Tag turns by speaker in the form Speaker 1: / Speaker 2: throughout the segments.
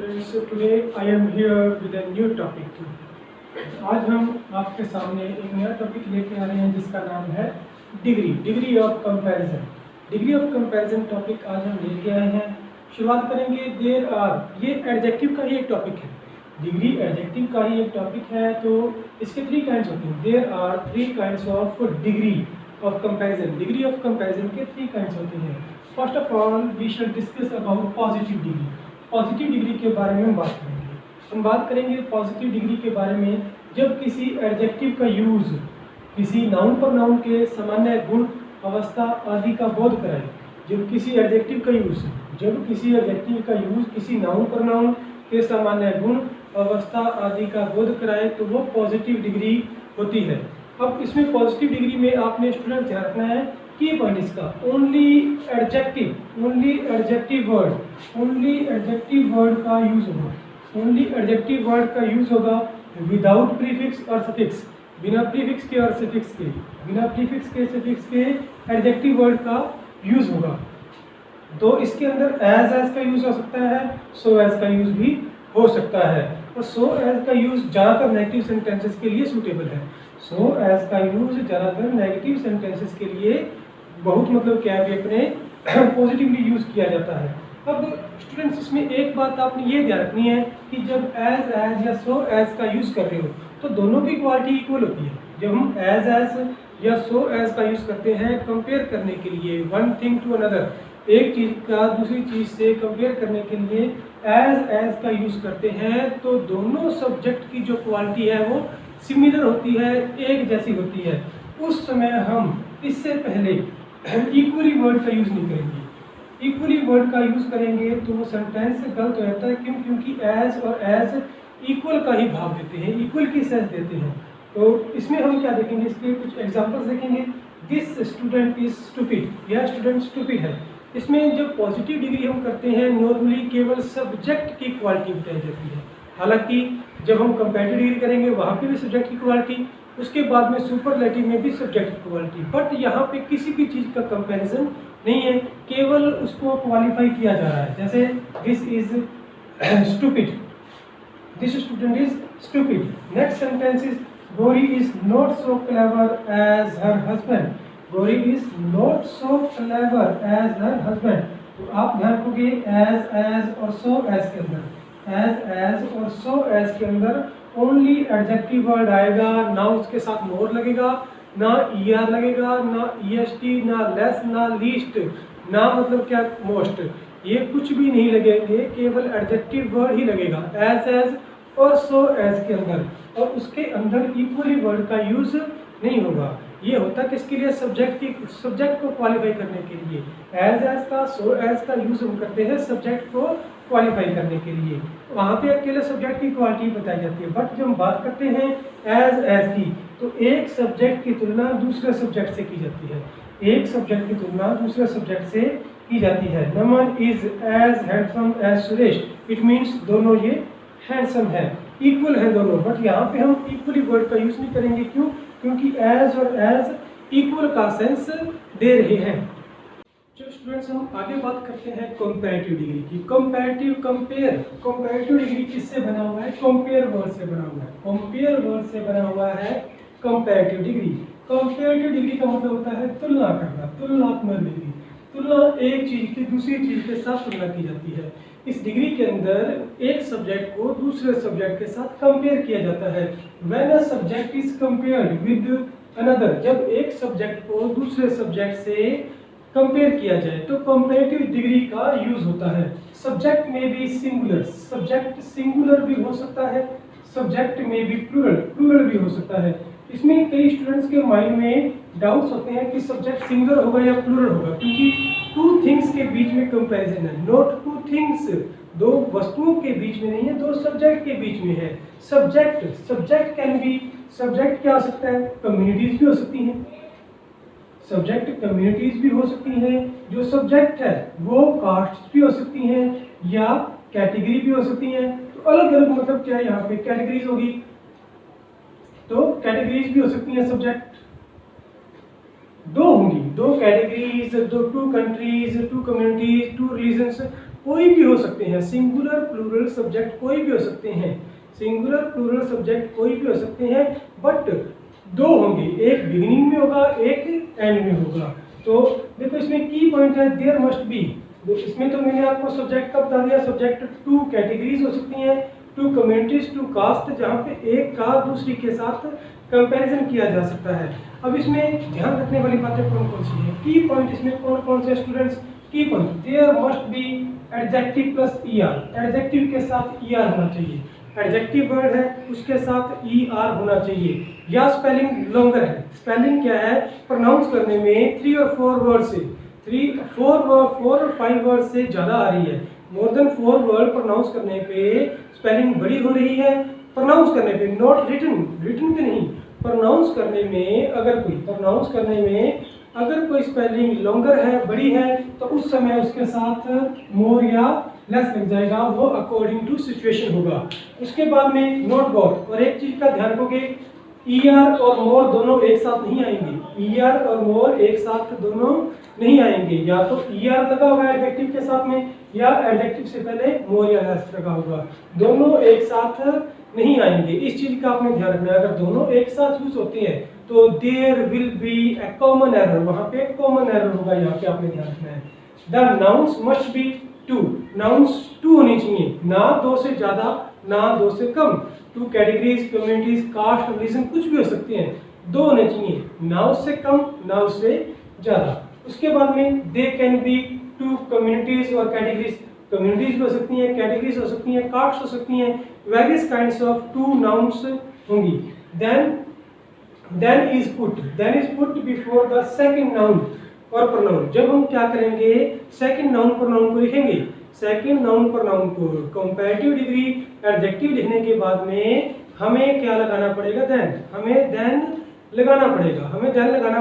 Speaker 1: students, today I am here with a new topic. आज हम आपके सामने एक नया टॉपिक लेके आ रहे हैं जिसका नाम है degree of comparison. Degree of comparison topic आज हम लेके आए हैं। शुरुआत करेंगे देयर आर, ये एडजेक्टिव का ही एक टॉपिक है। डिग्री एडजेक्टिव का ही एक टॉपिक है, तो इसके 3 काइंड्स होते हैं। There are 3 kinds of degree of comparison. Degree of comparison के 3 काइंड्स होते हैं। First of all we shall discuss about positive degree. Positive degree के बारे में हम बात करेंगे। हम बात करेंगे पॉजिटिव डिग्री के बारे में जब किसी एडजेक्टिव का यूज किसी नाउन प्रोनाउन के सामान्य गुण, अवस्था आदि का बोध कराए। जब किसी एडजेक्टिव का यूज किसी नाउन प्रोनाउन के सामान्य गुण, अवस्था आदि का बोध कराए तो वो पॉजिटिव डिग्री होती है। अब इसमें पॉजिटिव डिग्री में आपने स्टूडेंट ध्यान रखना है की पॉइंट इसका ओनली एडजेक्टिव वर्ड का यूज होगा विदाउट प्रीफिक्स और सफिक्स। बिना प्रीफिक्स के और सफिक्स के एडजेक्टिव वर्ड का यूज होगा। तो इसके अंदर एज का यूज हो सकता है, सो एज का यूज भी हो सकता है। और सो एज का यूज ज़्यादातर नेगेटिव सेंटेंसेस के लिए सूटेबल है। सो एज का यूज ज़्यादातर नेगेटिव सेंटेंसेस के लिए बहुत क्या है अपने पॉजिटिवली यूज किया जाता है। अब स्टूडेंट्स इसमें एक बात आपने ये ध्यान रखनी है कि जब एज या सो एज का यूज कर रहे हो तो दोनों की क्वालिटी इक्वल होती है। जब हम एज या सो एज का यूज करते हैं कंपेयर करने के लिए, वन थिंग टू अनदर, एक चीज का दूसरी चीज से कंपेयर करने के लिए एज का यूज करते हैं, तो दोनों सब्जेक्ट की जो क्वालिटी है वो सिमिलर होती है, एक जैसी होती है। उस समय हम इससे पहले इक्वली वर्ड का यूज नहीं करेंगे। इक्वली वर्ड का यूज करेंगे तो वो सेंटेंस गलत हो जाता है। क्यों? क्योंकि एज और एज इक्वल का ही भाव देते हैं, इक्वल की सेंस देते हैं। तो इसमें हम क्या देखेंगे, इसके कुछ एग्जांपल्स देखेंगे। दिस स्टूडेंट इज स्टूपिड, यह स्टूडेंट स्टूपिड है। इसमें जब पॉजिटिव डिग्री हम करते हैं नॉर्मली केवल सब्जेक्ट की क्वालिटी बताई जाती है। हालांकि जब हम कंपैरेटिव डिग्री करेंगे वहाँ पे भी सब्जेक्ट की क्वालिटी, उसके बाद में सुपरलेटिव में भी सब्जेक्ट की क्वालिटी। बट यहाँ पे किसी भी चीज़ का कंपैरिजन नहीं है, केवल उसको क्वालिफाई किया जा रहा है। जैसे this is stupid, this student is stupid. Next sentence is Gauri is not so clever as her husband. Gauri is not so clever as her husband. तो आप ध्यान रखोगे एज और सो एज के अंदर, एज और सो एज के अंदर ओनली एडजेक्टिव वर्ड आएगा, ना उसके साथ मोर लगेगा, ना ईआर लगेगा, ना ईएसटी, ना लेस, ना लीस्ट, ना क्या मोस्ट, ये कुछ भी नहीं लगेंगे, केवल एडजेक्टिव वर्ड ही लगेगा एज और सो एज के अंदर। और उसके अंदर इक्वली वर्ड का यूज नहीं होगा। ये होता किसके लिए? सब्जेक्ट को क्वालिफाई करने के लिए। एज का, सो एज का यूज हम करते हैं सब्जेक्ट को क्वालिफाई करने के लिए। वहाँ पे अकेले सब्जेक्ट की क्वालिटी बताई जाती है। बट जब हम बात करते हैं एज की, तो एक सब्जेक्ट की तुलना दूसरे सब्जेक्ट से की जाती है। एक सब्जेक्ट की तुलना दूसरे सब्जेक्ट से की जाती है। Naman is as handsome as Suresh. It means दोनों ये हैंडसम है, इक्वल है दोनों। बट यहाँ पे हम इक्वली वर्ड का यूज नहीं करेंगे। क्यों? क्योंकि एज और एज इक्वल का सेंस दे रहे हैं। जो स्टूडेंट्स हम आगे बात करते हैं कंपैरेटिव डिग्री की। कंपैरेटिव डिग्री किससे बना हुआ है? कंपेयर वर्ड से बना हुआ है। कंपेयर वर्ड से बना हुआ है कंपैरेटिव डिग्री। कंपैरेटिव डिग्री का मतलब होता है तुलना करना, तुलनात्मक डिग्री। तुलना, एक चीज की दूसरी चीज के साथ तुलना की जाती है। इस डिग्री के अंदर एक सब्जेक्ट को दूसरे सब्जेक्ट के साथ कंपेयर किया जाता है। When a subject is compared with another, जब एक सब्जेक्ट को दूसरे सब्जेक्ट से कंपेयर किया जाए तो कंपैरेटिव डिग्री का यूज होता है। सब्जेक्ट में भी सिंगुलर, सब्जेक्ट सिंगुलर भी हो सकता है, सब्जेक्ट में भी प्लूरल भी हो सकता है। इसमें कई स्टूडेंट्स के माइंड में डाउट्स होते हैं कि सब्जेक्ट सिंगुलर होगा या प्लूरल होगा, क्योंकि टू थिंग्स के बीच में कंपैरिजन है। नॉट टू थिंग्स, दो वस्तुओं के बीच में नहीं है, दो सब्जेक्ट के बीच में है। सब्जेक्ट कैन बी, सब्जेक्ट क्या हो सकता है? कम्युनिटीज भी हो सकती हैं, सब्जेक्ट कम्युनिटीज भी हो सकती हैं। जो सब्जेक्ट है वो कास्ट भी हो सकती हैं या कैटेगरी भी हो सकती हैं। तो अलग अलग क्या है, यहाँ पे कैटेगरीज होगी, तो कैटेगरीज भी हो सकती हैं। सब्जेक्ट दो होंगी, दो कैटेगरीज, दो, two countries, two communities, two religions, कोई भी हो सकते हैं, सिंगुलर प्लूरल सब्जेक्ट कोई भी हो सकते हैं, सिंगुलर प्लूरल सब्जेक्ट कोई भी हो सकते हैं, बट दो होंगे, एक बिगिनिंग में होगा, एक एंड में होगा। तो देखो इसमें की पॉइंट है देयर मस्ट बी। इसमें तो मैंने आपको सब्जेक्ट का बता दिया, सब्जेक्ट टू कैटेगरीज हो सकती हैं, टू कम्युनिटीज, टू कास्ट, जहाँ पे एक का दूसरी के साथ कंपैरिजन किया जा सकता है। अब इसमें ध्यान रखने वाली बातें कौन कौन सी है, की पॉइंट इसमें कौन कौन से students, key point there must be adjective plus ER, adjective के साथ ईआर होना चाहिए, एडजेक्टिव वर्ड है उसके साथ ईआर होना चाहिए, या स्पेलिंग लॉन्गर है, स्पेलिंग क्या है प्रोनाउंस करने में 3 और 4 वर्ड से 4 और 5 वर्ड से ज़्यादा आ रही है, मोर देन 4 वर्ड प्रोनाउंस करने पे स्पेलिंग बड़ी हो रही है, प्रोनाउंस करने पे, नॉट रिटन, रिटन पे नहीं, प्रोनाउंस करने में अगर कोई स्पेलिंग लॉन्गर है, बड़ी है, तो उस समय उसके साथ मोर या लेस लग जाएगा, वो अकॉर्डिंग टू सिचुएशन होगा। उसके बाद में नॉट बोथ, और एक चीज का ध्यान रखोगे, ईआर और मोर दोनों एक साथ नहीं आएंगे, ईआर और मोर एक साथ दोनों नहीं आएंगे, या तो ईआर लगा होगा एडजेक्टिव के साथ में, या एडजेक्टिव से पहले मोर या लेस लगा होगा, दोनों एक साथ नहीं आएंगे। इस चीज का आपने ध्यान रखना है, अगर दोनों एक साथ यूज होते हैं तो there will be a common error, वहां पे कॉमन एरर होगा, यहाँ पे आपने ध्यान रखना है। The nouns must be two, nouns two होनी चाहिए, ना दो से ज्यादा ना दो से कम, two categories, communities, caste, religion कुछ भी हो सकते हैं, दो होने चाहिए, ना उससे कम ना उससे ज्यादा। उसके बाद में they can be two communities और कैटेगरीज, कम्युनिटीज हो सकती हैं, कैटेगरीज हो सकती हैं, कास्ट हो सकती हैं, various kinds of two nouns होंगी। Then is put before the second noun और प्रोनाउन। जब हम क्या करेंगे, सेकंड नाउन प्रोनाउन को लिखेंगे, सेकंड नाउन प्रोनाउन को कंपैरेटिव डिग्री एडजेक्टिव लिखने के बाद में हमें क्या लगाना पड़ेगा, देन, हमें देन लगाना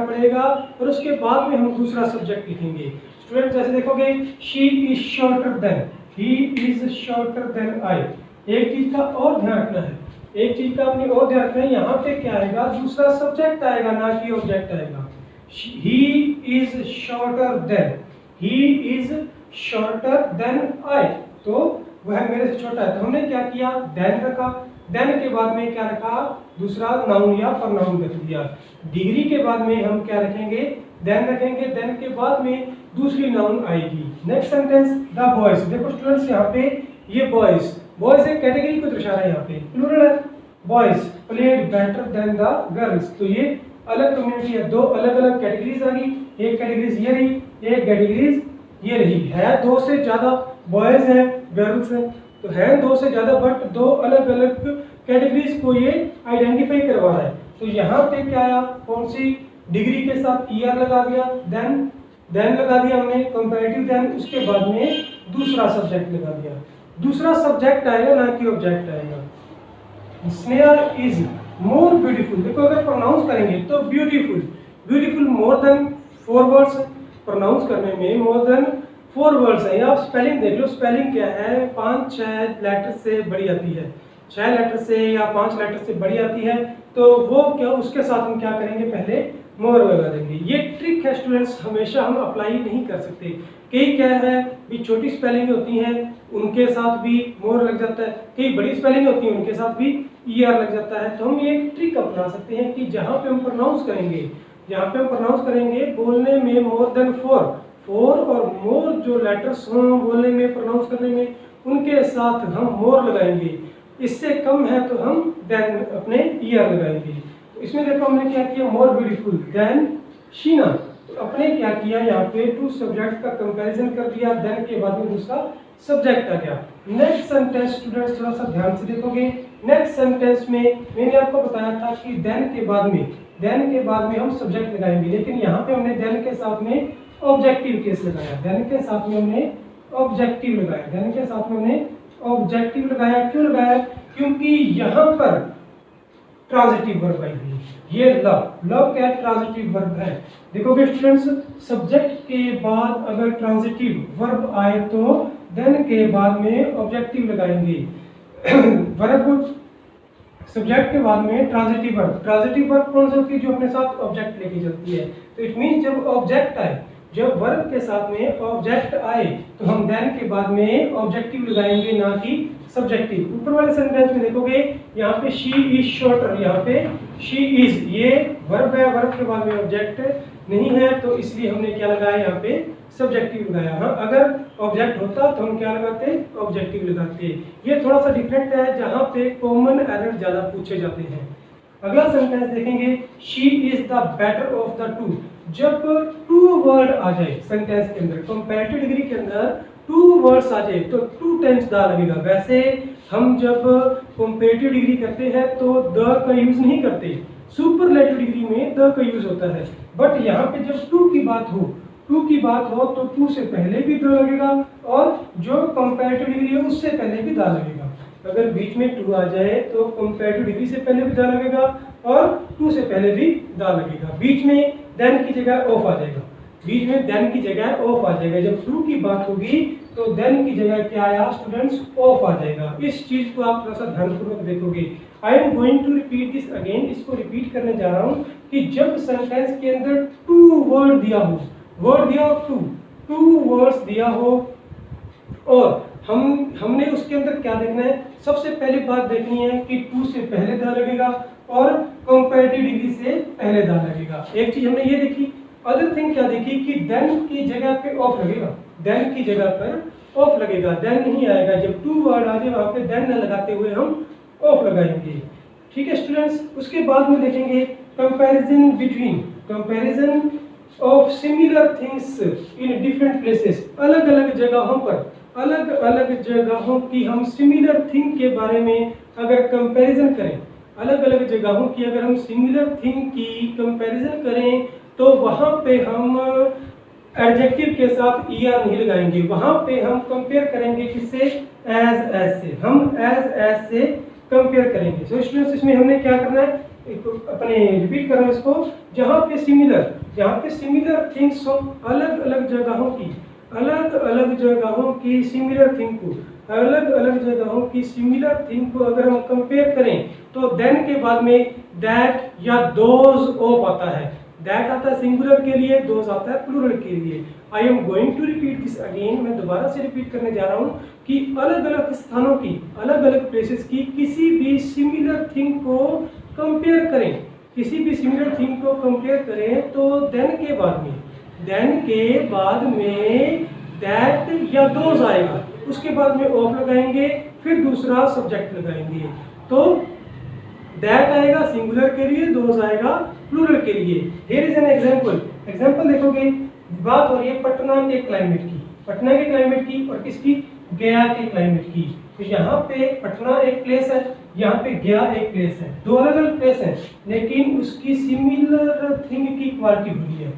Speaker 1: पड़ेगा, और उसके बाद में हम दूसरा सब्जेक्ट लिखेंगे। स्टूडेंट जैसे देखोगे, she is shorter than, he is shorter than I. एक चीज का और ध्यान रखना है, यहाँ पे क्या आएगा, दूसरा सब्जेक्ट आएगा, ना कि ऑब्जेक्ट आएगा। He is shorter than I, तो वह मेरे से छोटा है, तो हमने क्या किया, देन रखा, देन के बाद में क्या रखा, दूसरा नाउन या प्रोनाउन रख दिया। डिग्री के बाद में हम क्या रखेंगे, देन रखेंगे, देन के बाद में दूसरी नाउन आएगी। Next sentence, the boys. देखो स्टूडेंट्स, यहाँ पे ये बॉयज एक कैटेगरी को दर्शा रहा है, यहाँ पे प्लूरल है, boys played better than the girls, तो ये अलग कम्युनिटी है, दो अलग अलग कैटेगरीज आ गई, एक कैटेगरीज ये रही, एक कैटेगरीज ये रही, है दो से ज्यादा, बॉयज है गर्ल्स है, तो है दो से ज्यादा, बट दो अलग अलग कैटेगरीज को ये आइडेंटिफाई करवा रहा है। तो यहाँ पे क्या आया, कौन सी डिग्री के साथ ईआर लगा दिया, देन लगा दिया हमने कंपैरेटिव देन, उसके बाद में दूसरा सब्जेक्ट लगा दिया, दूसरा सब्जेक्ट आएगा ना कि ऑब्जेक्ट आएगा। स्नेहा इज मोर ब्यूटीफुल, देखो अगर प्रोनाउंस करेंगे तो beautiful more than 4 words, pronounce करने में मोर देन 4 वर्ड्स है। आप स्पेलिंग देख लो, स्पेलिंग क्या है, 5-6 लेटर से बड़ी आती है, 6 लेटर से या 5 लेटर से बड़ी आती है, तो वो क्या, उसके साथ हम क्या करेंगे, पहले मोर लगा देंगे। ये ट्रिक है स्टूडेंट्स, हमेशा हम अप्लाई नहीं कर सकते। कई क्या है भी छोटी स्पेलिंग होती हैं, उनके साथ भी मोर लग जाता है, कई बड़ी स्पेलिंग होती है, उनके साथ भी ईआर लग जाता है। तो हम ये ट्रिक अपना सकते हैं कि जहाँ पे हम प्रोनाउंस करेंगे, बोलने में मोर देन 4 और मोर जो लेटर्स हों बोलने में, प्रोनाउंस करने में, उनके साथ हम मोर लगाएंगे। इससे कम है तो हम देन अपने ईआर लगाएंगे। तो इसमें देखो हमने क्या किया, मोर ब्यूटीफुल देन शीना, तो अपने क्या किया, यहाँ पे टू सब्जेक्ट का कंपैरिजन कर दिया, देन के बाद में दूसरा सब्जेक्ट आ गया। नेक्स्ट सेंटेंस स्टूडेंट्स थोड़ा सा ध्यान से देखोगे, नेक्स्ट सेंटेंस में मैंने आपको बताया था कि देन के बाद में हम सब्जेक्ट लगाएंगे, लेकिन यहाँ पे हमने देन के साथ में ऑब्जेक्टिव केस लगाया, क्यों लगाया, क्योंकि यहाँ पर ट्रांजिटिव वर्ब आई हुई, ये लव क्या ट्रांजिटिव वर्ब है। देखोगे स्टूडेंट्स, सब्जेक्ट के बाद अगर ट्रांजिटिव वर्ब आए तो देन के बाद में ऑब्जेक्टिव लगाएंगे। वर्ब सब्जेक्ट के बाद में ट्रांजिटिव वर्ब कौन सी होती है, जो अपने साथ ऑब्जेक्ट लेके चलती है। तो इट मीन जब ऑब्जेक्ट आए, जब वर्ब के साथ में ऑब्जेक्ट आए तो हम देन के बाद में ऑब्जेक्टिव लगाएंगे, ना कि सब्जेक्टिव। ऊपर वाले सेंटेंस में देखोगे यहाँ पे शी इज शॉर्टर, यहाँ पे शी इज, ये वर्ब है, वर्ब के बाद में ऑब्जेक्ट नहीं है तो इसलिए हमने क्या लगाया, यहाँ पे सब्जेक्टिव लगाया। हाँ, अगर ऑब्जेक्ट होता तो हम क्या लगाते, ऑब्जेक्टिव लगाते। ये थोड़ा सा डिफरेंट है, जहाँ पे कॉमन एरर ज्यादा पूछे जाते हैं। अगला सेंटेंस देखेंगे, she is the better of the two. जब टू वर्ड आ जाए सेंटेंस के अंदर, कंपैरेटिव डिग्री के अंदर टू वर्ड्स आ जाए तो टू टाइम्स द लगेगा। वैसे हम जब कंपैरेटिव डिग्री करते हैं तो द का यूज नहीं करते, सुपरलेटिव डिग्री में द का यूज होता है। बट यहाँ पे जब टू की बात हो तो टू से पहले भी द लगेगा और जो कंपैरेटिव डिग्री है उससे पहले भी द लगेगा। अगर बीच में टू आ जाए तो कंपैरेटिव डिग्री से पहले भी द लगेगा और टू से पहले भी द लगेगा। बीच में देन की जगह ऑफ आ जाएगा, बीच में देन की जगह ऑफ आ जाएगा। जब टू की बात होगी तो देन की जगह क्या आया स्टूडेंट्स, ऑफ आ जाएगा। इस चीज को आप थोड़ा सा ध्यानपूर्वक देखोगे। I am going to repeat this again, इसको रिपीट करने जा रहा हूँ कि जब सेंटेंस के अंदर टू वर्ड दिया हो, वर्ड दिया हो टू वर्ड्स दिया हो और हमने उसके अंदर क्या देखना है, सबसे पहली बात देखनी है कि टू से पहले द लगेगा और कंपैरेटिव डिग्री से पहले द लगेगा। एक चीज हमने ये देखी। अदर थिंग क्या देखी कि देन की जगह पे ऑफ लगेगा, देन की जगह पर ऑफ लगेगा, देन नहीं आएगा। जब टू वर्ड आ जाए वहां पे देन न लगाते हुए हम ऑफ लगाएंगे। ठीक है स्टूडेंट्स, उसके बाद में देखेंगे comparison between, comparison of similar things in different places. अलग अलग जगहों पर, अलग अलग जगहों की हम सिमिलर थिंग के बारे में अगर कंपैरिजन करें, अलग अलग जगहों की अगर हम सिमिलर थिंग की कंपैरिजन करें तो वहां पे हम एडजेक्टिव के साथ ईआर नहीं लगाएंगे, वहां पे हम कंपेयर करेंगे किससे, एज से। हम एज से कंपेयर करेंगे। सो स्टूडेंट्स, इसमें हमने क्या करना है, अपने रिपीट कर रहा हूं इसको, जहां पे सिमिलर थिंग्स हो, अलग अलग जगहों की, अलग अलग जगहों की सिमिलर थिंग को, अलग अलग जगहों की सिमिलर थिंग को अगर हम कंपेयर करें तो देन के बाद में दैट या दोज ऑफ आता है। दैट आता है सिंगुलर के लिए, दोज आता है प्लूरल के लिए। I am going to repeat this again, मैं दोबारा से रिपीट करने जा रहा हूँ कि अलग अलग स्थानों की, अलग अलग प्लेसेस की किसी भी सिमिलर थिंग को कंपेयर करें, किसी भी सिमिलर थिंग को कंपेयर करें तो देन के बाद में दैट या दोज आएगा, उसके बाद में ऑफ लगाएंगे, फिर दूसरा सब्जेक्ट लगाएंगे। तो दैट आएगा सिंगुलर के लिए, दोज आएगा प्लूरल के लिए। हियर इज एन एग्जांपल देखोगे, बात हो रही है पटना के क्लाइमेट की, पटना के क्लाइमेट की और किसकी, गया के क्लाइमेट की। तो यहाँ पे पटना एक प्लेस है, यहाँ पे गया एक प्लेस है, दो अलग अलग प्लेस है लेकिन उसकी सिमिलर थिंग की क्वालिटी हो रही है।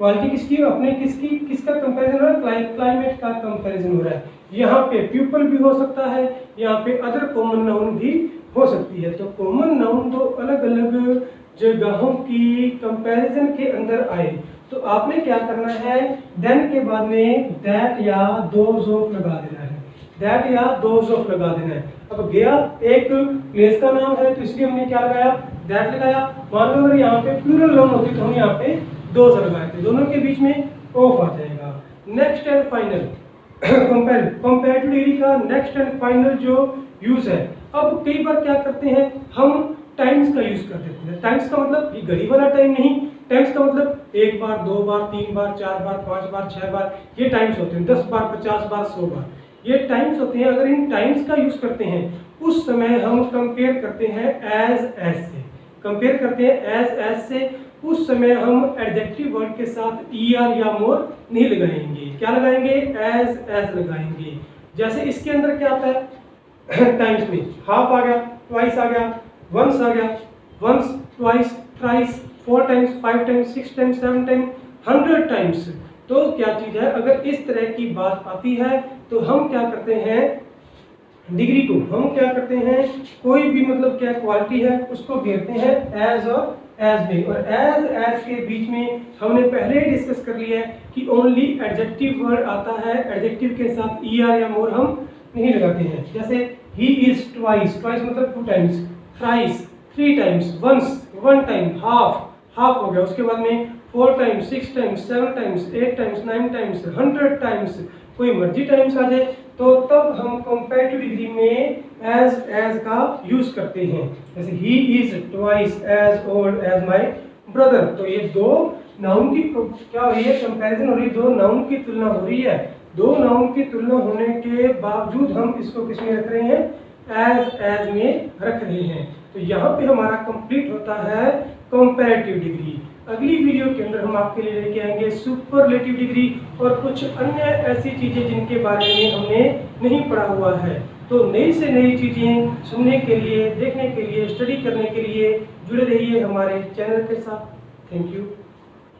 Speaker 1: क्वालिटी किसकी, अपने किसका कंपैरिजन हो रहा है, क्लाइमेट का कंपैरिजन हो रहा है। यहाँ पे पीपल भी हो सकता है, यहाँ पे अदर कॉमन नाउन भी हो सकती है। तो कॉमन नाउन तो अलग अलग जगहों की कंपैरिजन के अंदर आए तो आपने क्या करना है, देन के बाद में दैट या दोज ऑफ लगा देना है, दैट या दोज ऑफ लगा देना है। अब गया एक प्लेस का नाम है तो इसलिए हमने क्या लगाया, दैट लगाया। मान लो अगर यहाँ पे प्लूरल नाउन होती तो हम यहाँ पे दोज लगाए थे, दोनों के बीच में ऑफ आ जाएगा। Next and final comparative degree का नेक्स्ट एंड फाइनल जो यूज है। अब कई बार क्या करते हैं, हम टाइम्स का यूज कर देते हैं। टाइम्स का मतलब ये घड़ी वाला टाइम नहीं, टाइम्स का मतलब 1 बार, 2 बार, 3 बार, 4 बार, 5 बार, 6 बार, ये टाइम्स होते हैं। 10 बार, 50 बार, 100 बार, ये टाइम्स होते हैं। अगर इन टाइम्स का यूज करते हैं उस समय हम कंपेयर करते हैं एज से, कंपेयर करते हैं एज से। उस समय हम एडजेक्टिव वर्ड के साथ ईआर या मोर नहीं लगाएंगे, क्या लगाएंगे, एज लगाएंगे। जैसे इसके अंदर क्या आता है, टाइम्स में हाफ आ गया, ट्वाइस आ गया, वंस आ गया, once, twice, thrice, 4 times, 5 times, 6 times, 7 times, 100 times. तो क्या चीज है, अगर इस तरह की बात आती है तो हम क्या करते हैं, डिग्री को हम क्या करते हैं, कोई भी मतलब क्या क्वालिटी है उसको घेरते हैं एज और एज में। और एज के बीच में हमने पहले ही डिस्कस कर लिया है कि ओनली एडजेक्टिव वर्ड आता है, एडजेक्टिव के साथ ईआर या मोर हम नहीं लगाते हैं। जैसे ही इज ट्वाइस, ट्वाइस मतलब 2 times, thrice 3 times, once 1 time, half half हो गया, उसके बाद में 4 times, 6 times, 7 times, 8 times, 9 times, 100 times, कोई मर्जी टाइम्स आ जाए, तो तब हम कंपैरेटिव डिग्री में एज का यूज करते हैं। जैसे he is twice as old as my brother, तो ये दो नाउन की क्या हो रही है, कंपैरिजन हो रही है, दो नाउन की तुलना हो रही है। दो नाउन की तुलना होने के बावजूद हम इसको किस में रख रहे हैं, एज में रख रहे हैं। तो यहाँ पे हमारा कंप्लीट होता है कंपैरेटिव डिग्री। अगली वीडियो के अंदर हम आपके लिए लेके आएंगे सुपरलेटिव डिग्री और कुछ अन्य ऐसी चीजें जिनके बारे में हमने नहीं पढ़ा हुआ है। तो नई से नई चीजें सुनने के लिए, देखने के लिए, स्टडी करने के लिए जुड़े रहिए हमारे चैनल के साथ। Thank you.